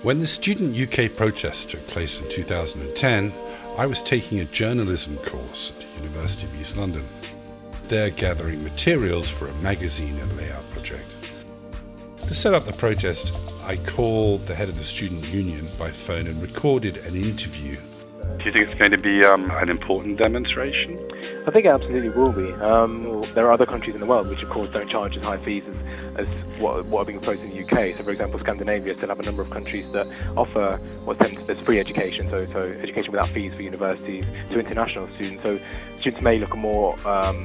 When the Student UK protest took place in 2010, I was taking a journalism course at the University of East London. There gathering materials for a magazine and layout project. To set up the protest, I called the head of the student union by phone and recorded an interview. Do you think it's going to be an important demonstration? I think it absolutely will be. There are other countries in the world which, of course, don't charge as high fees as what are being proposed in the UK. So, for example, Scandinavia still have a number of countries that offer what's termed as free education, so education without fees for universities to international students. So students may look more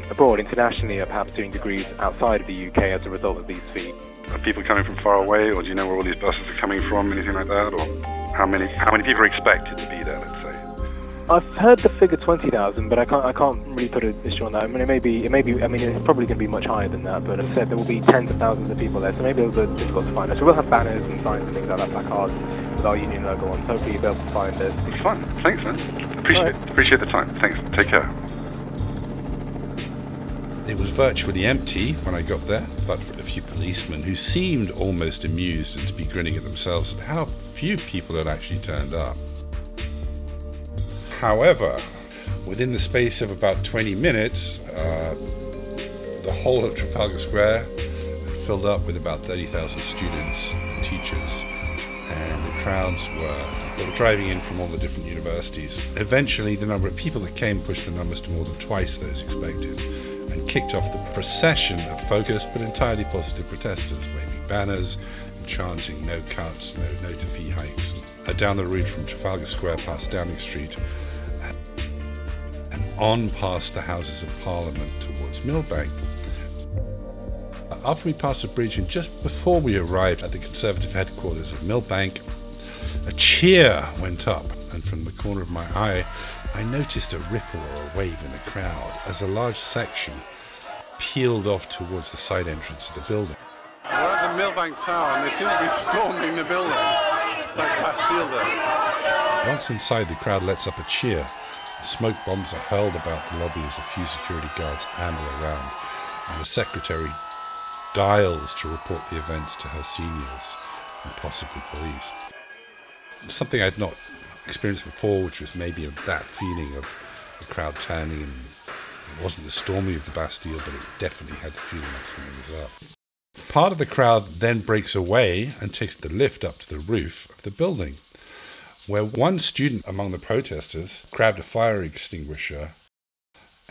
abroad internationally, or perhaps doing degrees outside of the UK as a result of these fees. Are people coming from far away, or do you know where all these buses are coming from, anything like that? Or how many people are expected to be there, let's say? I've heard the figure 20,000, but I can't really put an issue on that. I mean, it's probably going to be much higher than that. But as I said, there will be tens of thousands of people there, so maybe it'll be difficult to find us. So we'll have banners and signs and things like that, placards with our union logo on. So hopefully you'll be able to find us. It's fun. Thanks, man. Appreciate the time. Thanks. Take care. It was virtually empty when I got there, but for a few policemen who seemed almost amused and to be grinning at themselves at how few people had actually turned up. However, within the space of about 20 minutes, the whole of Trafalgar Square filled up with about 30,000 students and teachers, and the crowds were driving in from all the different universities. Eventually, the number of people that came pushed the numbers to more than twice those expected, and kicked off the procession of focused but entirely positive protesters, waving banners and chanting "no cuts, no to fee hikes," down the route from Trafalgar Square past Downing Street and on past the Houses of Parliament towards Millbank. After we passed the bridge and just before we arrived at the Conservative headquarters of Millbank, a cheer went up, and from the corner of my eye I noticed a ripple or a wave in the crowd as a large section peeled off towards the side entrance of the building. We're at the Millbank Tower and they seem to be storming the building. It's like Bastille there. Once inside, the crowd lets up a cheer. Smoke bombs are hurled about the lobby as a few security guards amble around, and the secretary dials to report the events to her seniors and possibly police. Something I'd not experienced before, which was maybe that feeling of the crowd turning, and it wasn't the storming of the Bastille, but it definitely had the feeling like something was up. Part of the crowd then breaks away and takes the lift up to the roof of the building, where one student among the protesters grabbed a fire extinguisher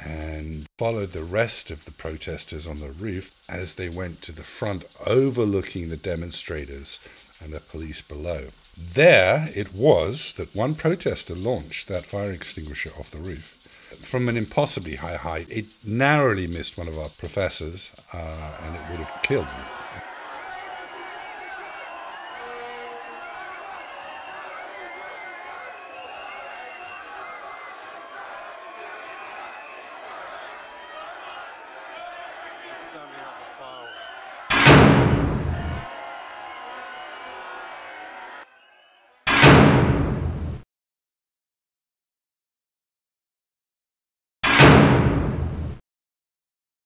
and followed the rest of the protesters on the roof as they went to the front overlooking the demonstrators and the police below. There it was that one protester launched that fire extinguisher off the roof. From an impossibly high height, it narrowly missed one of our professors and it would have killed him.